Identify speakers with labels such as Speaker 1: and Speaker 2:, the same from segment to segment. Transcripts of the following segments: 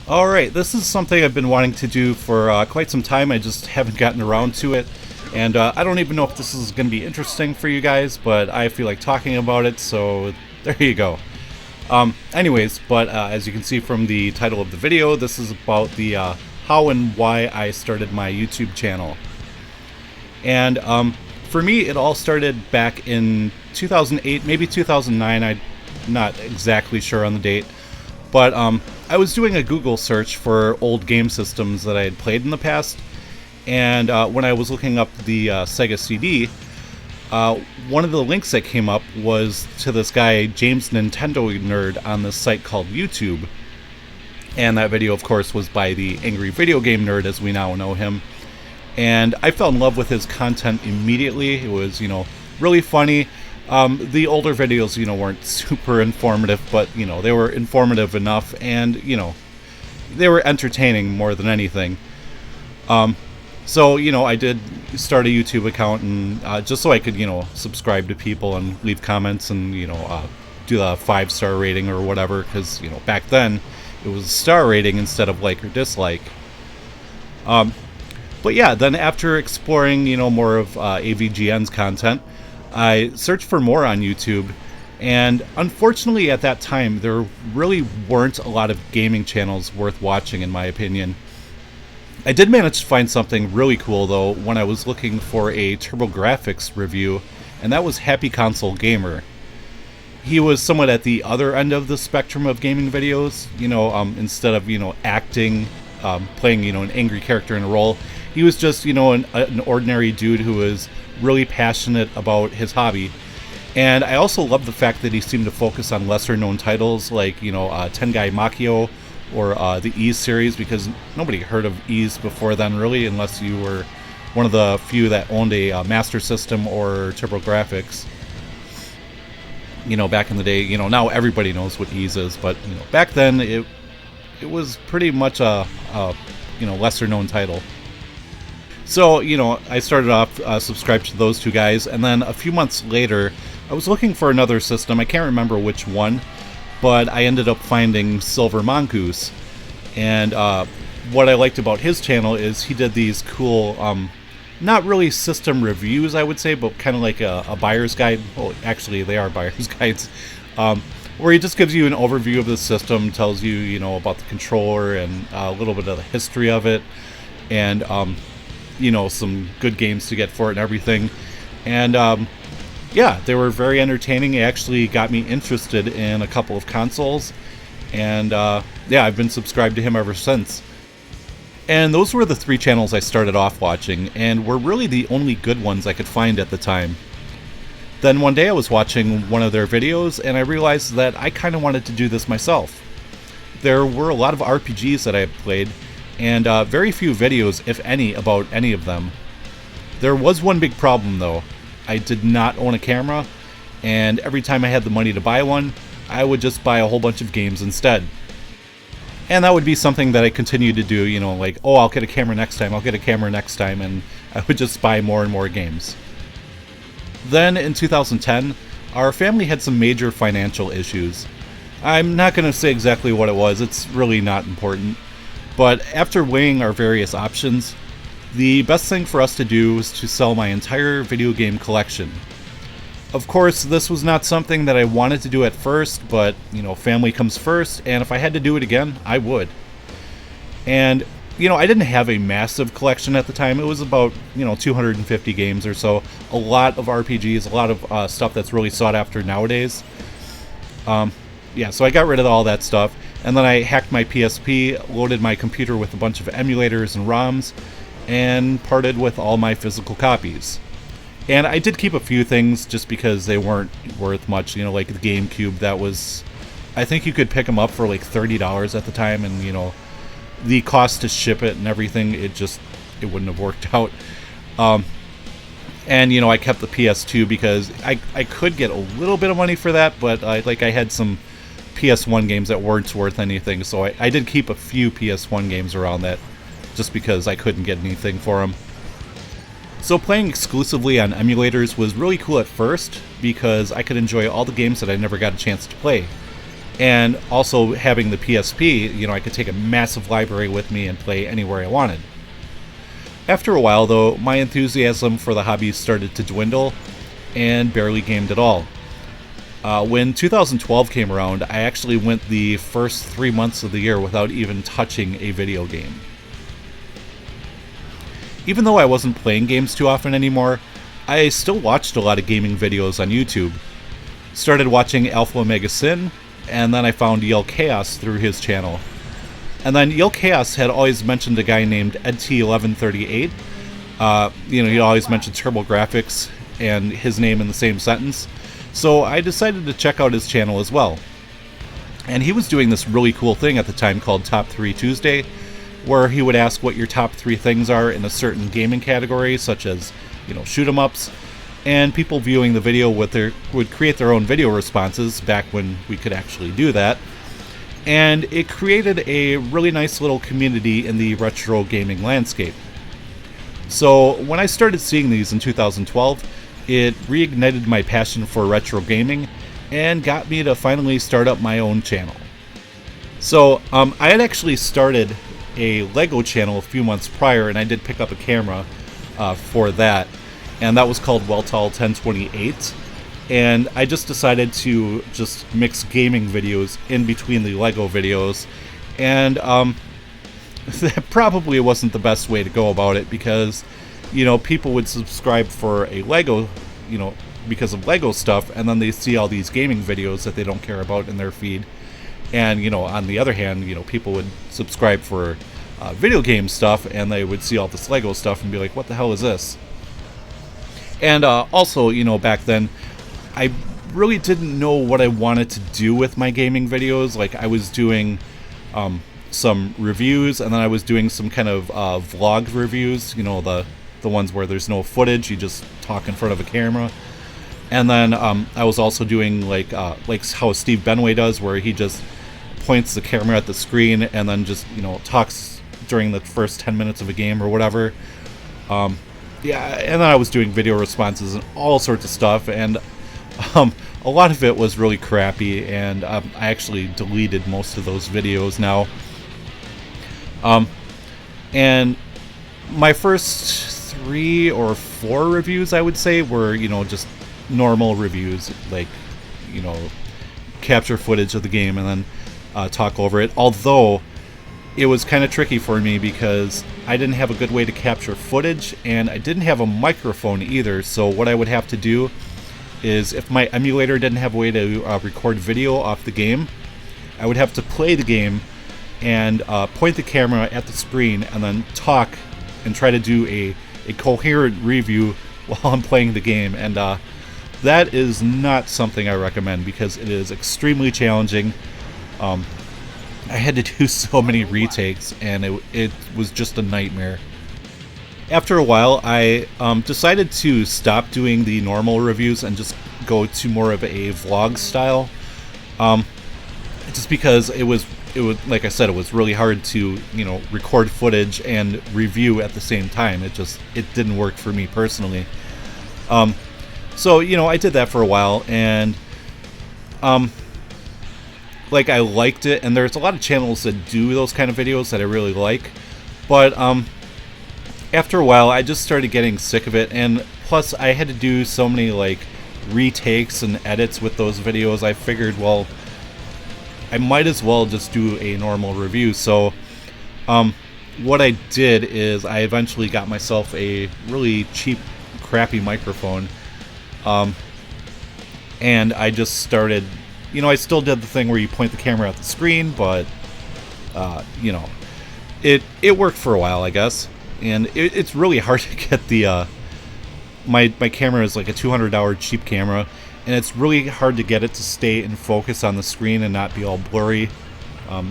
Speaker 1: Alright, this is something I've been wanting to do for quite some time. I just haven't gotten around to it. And I don't even know if this is going to be interesting for you guys, but I feel like talking about it, so there you go. Anyways, but as you can see from the title of the video, this is about the how and why I started my YouTube channel. And for me, it all started back in 2008, maybe 2009. I'm not exactly sure on the date. But I was doing a Google search for old game systems that I had played in the past, and when I was looking up the Sega CD, one of the links that came up was to this guy, James Nintendo Nerd, on this site called YouTube. And that video, of course, was by the Angry Video Game Nerd, as we now know him. And I fell in love with his content immediately. It was, really funny. The older videos, weren't super informative, but, they were informative enough, and, they were entertaining more than anything. So, I did start a YouTube account, and just so I could, subscribe to people and leave comments and, do the 5-star rating or whatever, because, back then it was a star rating instead of like or dislike. But yeah, then after exploring, more of AVGN's content, I searched for more on YouTube, and unfortunately at that time there really weren't a lot of gaming channels worth watching, in my opinion. I did manage to find something really cool though when I was looking for a TurboGrafx review, and that was Happy Console Gamer. He was somewhat at the other end of the spectrum of gaming videos, instead of, acting, playing, an angry character in a role. He was just, an ordinary dude who was really passionate about his hobby. And I also love the fact that he seemed to focus on lesser known titles like, Tengai Makio or the Ys series, because nobody heard of Ys before then, really, unless you were one of the few that owned a Master System or TurboGrafx. Back in the day, now everybody knows what Ys is, but, back then it was pretty much a lesser known title. So, I started off subscribed to those two guys, and then a few months later, I was looking for another system. I can't remember which one, but I ended up finding Silver Mongoose. And what I liked about his channel is he did these cool, not really system reviews, I would say, but kind of like a buyer's guide. Well, actually, they are buyer's guides, where he just gives you an overview of the system, tells you, about the controller and a little bit of the history of it, and some good games to get for it and everything. And yeah, they were very entertaining. It actually got me interested in a couple of consoles, and yeah, I've been subscribed to him ever since. And those were the 3 channels I started off watching, and were really the only good ones I could find at the time. Then one day I was watching one of their videos, and I realized that I kind of wanted to do this myself. There were a lot of RPGs that I had played, and very few videos, if any, about any of them. There was one big problem though. I did not own a camera, and every time I had the money to buy one, I would just buy a whole bunch of games instead. And that would be something that I continued to do, like, oh, I'll get a camera next time, and I would just buy more and more games. Then in 2010, our family had some major financial issues. I'm not going to say exactly what it was, it's really not important. But after weighing our various options, the best thing for us to do was to sell my entire video game collection. Of course, this was not something that I wanted to do at first, but, family comes first, and if I had to do it again, I would. And, I didn't have a massive collection at the time. It was about, 250 games or so. A lot of RPGs, a lot of stuff that's really sought after nowadays. Yeah, so I got rid of all that stuff, and then I hacked my PSP, loaded my computer with a bunch of emulators and ROMs, and parted with all my physical copies. And I did keep a few things just because they weren't worth much, like the GameCube. That was, I think you could pick them up for like $30 at the time, and the cost to ship it and everything, it wouldn't have worked out. And I kept the PS2 because I could get a little bit of money for that, but I had some PS1 games that weren't worth anything, so I did keep a few PS1 games around that just because I couldn't get anything for them. So playing exclusively on emulators was really cool at first because I could enjoy all the games that I never got a chance to play. And also having the PSP, you know, I could take a massive library with me and play anywhere I wanted. After a while, though, my enthusiasm for the hobby started to dwindle and barely gamed at all. When 2012 came around, I actually went the first 3 months of the year without even touching a video game. Even though I wasn't playing games too often anymore, I still watched a lot of gaming videos on YouTube. Started watching Alpha Omega Sin, and then I found Yell Chaos through his channel. And then Yell Chaos had always mentioned a guy named EdT1138. You know, he always mentioned TurboGrafx and his name in the same sentence. So I decided to check out his channel as well. And he was doing this really cool thing at the time called Top 3 Tuesday, where he would ask what your top 3 things are in a certain gaming category, such as, you know, shoot 'em ups, and people viewing the video would create their own video responses back when we could actually do that. And it created a really nice little community in the retro gaming landscape. So when I started seeing these in 2012, it reignited my passion for retro gaming and got me to finally start up my own channel. So I had actually started a Lego channel a few months prior, and I did pick up a camera for that, and that was called Weltall 1028. And I just decided to just mix gaming videos in between the Lego videos, and that probably wasn't the best way to go about it, because, you know, people would subscribe for a Lego, you know, because of Lego stuff, and then they see all these gaming videos that they don't care about in their feed. And, you know, on the other hand, you know, people would subscribe for video game stuff, and they would see all this Lego stuff and be like, what the hell is this? And also, you know, back then, I really didn't know what I wanted to do with my gaming videos. Like, I was doing some reviews, and then I was doing some kind of vlog reviews, you know, the ones where there's no footage, you just talk in front of a camera. And then I was also doing like how Steve Benway does, where he just points the camera at the screen and then just, you know, talks during the first 10 minutes of a game or whatever. Yeah, and then I was doing video responses and all sorts of stuff, and a lot of it was really crappy, and I actually deleted most of those videos now. And my first 3 or 4 reviews, I would say, were, you know, just normal reviews, like, you know, capture footage of the game and then talk over it. Although it was kind of tricky for me because I didn't have a good way to capture footage, and I didn't have a microphone either. So what I would have to do is, if my emulator didn't have a way to record video off the game, I would have to play the game and point the camera at the screen and then talk and try to do a coherent review while I'm playing the game. And that is not something I recommend, because it is extremely challenging. I had to do so many retakes, and it was just a nightmare. After a while, I decided to stop doing the normal reviews and just go to more of a vlog style. Just because it was, like I said, it was really hard to, you know, record footage and review at the same time. It didn't work for me personally. So, you know, I did that for a while, and like, I liked it, and there's a lot of channels that do those kind of videos that I really like, but after a while I just started getting sick of it, and plus I had to do so many like retakes and edits with those videos. I figured, well, I might as well just do a normal review. So what I did is I eventually got myself a really cheap, crappy microphone, and I just started, you know, I still did the thing where you point the camera at the screen, but you know, it worked for a while, I guess. And it's really hard to get the my camera is like a $200 cheap camera, and it's really hard to get it to stay in focus on the screen and not be all blurry.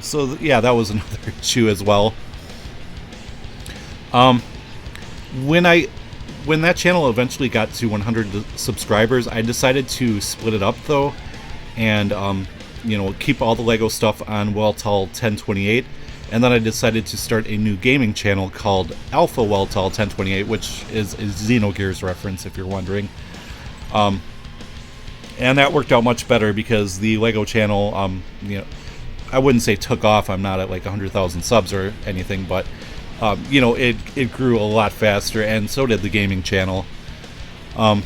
Speaker 1: So yeah, that was another issue as well. When that channel eventually got to 100 subscribers, I decided to split it up though, and you know, keep all the Lego stuff on Weltall 1028, and then I decided to start a new gaming channel called Alpha Weltall 1028, which is a Xenogears reference, if you're wondering. And that worked out much better because the Lego channel, you know, I wouldn't say took off. I'm not at like 100,000 subs or anything, but you know, it grew a lot faster, and so did the gaming channel. And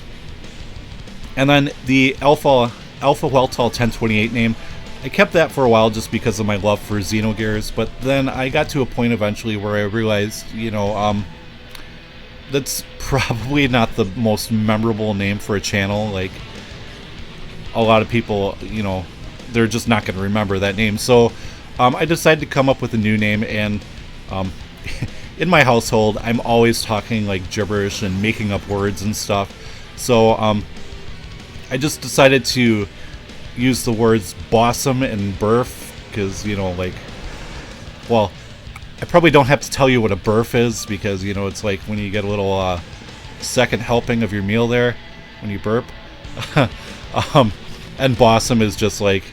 Speaker 1: then the Alpha Weltall 1028 name, I kept that for a while just because of my love for Xenogears, but then I got to a point eventually where I realized, you know, that's probably not the most memorable name for a channel. Like, a lot of people, you know, they're just not going to remember that name. So I decided to come up with a new name, and in my household, I'm always talking like gibberish and making up words and stuff. So I just decided to use the words bossum and burf, because, you know, like, well, I probably don't have to tell you what a burf is, because, you know, it's like when you get a little second helping of your meal there when you burp. And bossum is just like,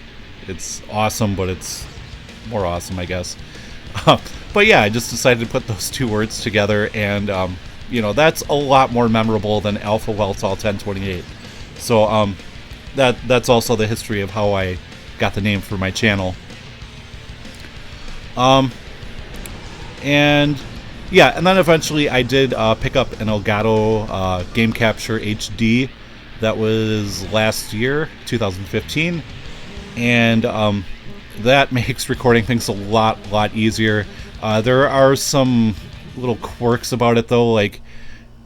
Speaker 1: it's awesome, but it's more awesome, I guess. But yeah, I just decided to put those two words together, and you know, that's a lot more memorable than Alpha Weltall 1028. So that's also the history of how I got the name for my channel. And yeah, and then eventually I did pick up an Elgato Game Capture HD. That was last year, 2015, and that makes recording things a lot easier. There are some little quirks about it though, like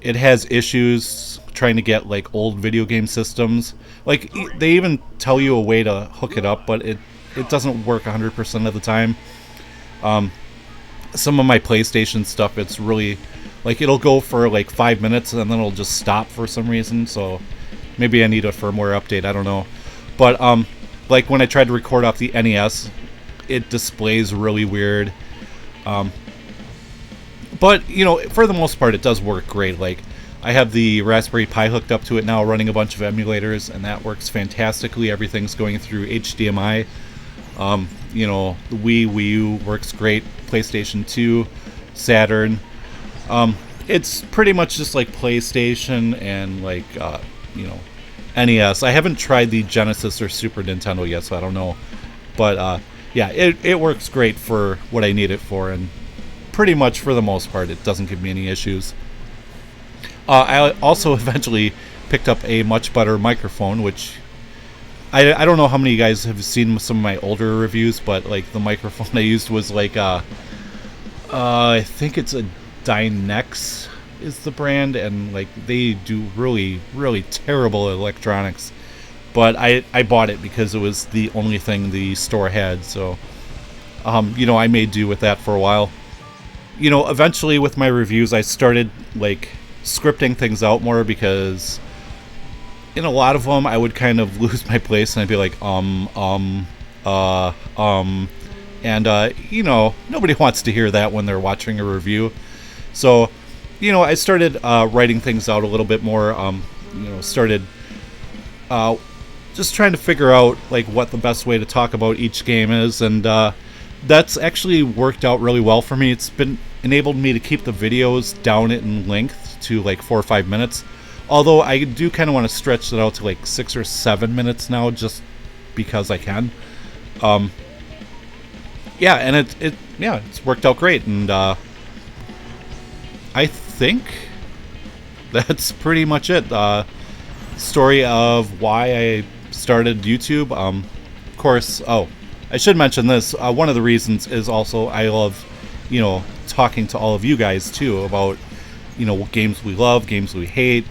Speaker 1: it has issues trying to get like old video game systems. Like they even tell you a way to hook it up, but it doesn't work 100% of the time. Some of my PlayStation stuff, it's really like it'll go for like 5 minutes and then it'll just stop for some reason. So maybe I need a firmware update, I don't know. But like when I tried to record off the NES, it displays really weird. But you know, for the most part, it does work great. Like I have the Raspberry Pi hooked up to it now, running a bunch of emulators, and that works fantastically. Everything's going through HDMI. You know, the Wii U works great. PlayStation 2, Saturn. It's pretty much just like PlayStation and like you know, NES. I haven't tried the Genesis or Super Nintendo yet, so I don't know. But yeah, it works great for what I need it for, and pretty much for the most part, it doesn't give me any issues. I also eventually picked up a much better microphone, which I don't know how many of you guys have seen some of my older reviews, but like the microphone I used was like I think it's a Dynex is the brand, and like they do really terrible electronics, but I bought it because it was the only thing the store had. So you know, I made do with that for a while. You know, eventually with my reviews, I started like scripting things out more, because in a lot of them I would kind of lose my place and I'd be like and you know, nobody wants to hear that when they're watching a review. So you know, I started writing things out a little bit more. You know, started just trying to figure out like what the best way to talk about each game is, and that's actually worked out really well for me. It's been enabled me to keep the videos down in length to like 4 or 5 minutes, although I do kind of want to stretch it out to like 6 or 7 minutes now, just because I can. Yeah, and it's worked out great, and I think that's pretty much it. Story of why I started YouTube. Of course, I should mention this. One of the reasons is also I love, you know, talking to all of you guys too about, you know, what games we love, games we hate,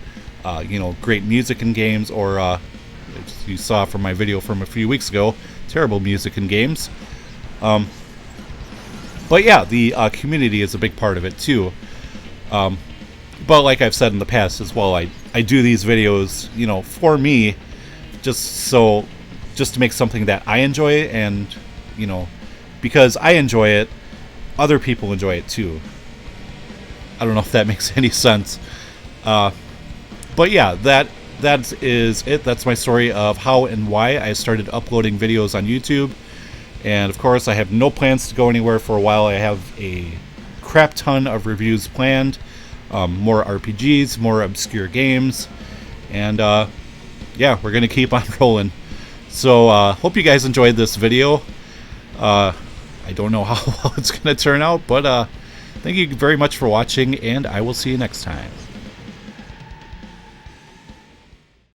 Speaker 1: you know, great music in games, or as you saw from my video from a few weeks ago, terrible music in games. But yeah, the community is a big part of it too. But like I've said in the past as well, I do these videos, you know, for me, just to make something that I enjoy, and, you know, because I enjoy it, other people enjoy it too. I don't know if that makes any sense. But yeah, that is it. That's my story of how and why I started uploading videos on YouTube. And of course, I have no plans to go anywhere for a while. I have a crap ton of reviews planned, more RPGs, more obscure games, and yeah, we're gonna keep on rolling. So hope you guys enjoyed this video. I don't know how well it's gonna turn out, but thank you very much for watching, and I will see you next time.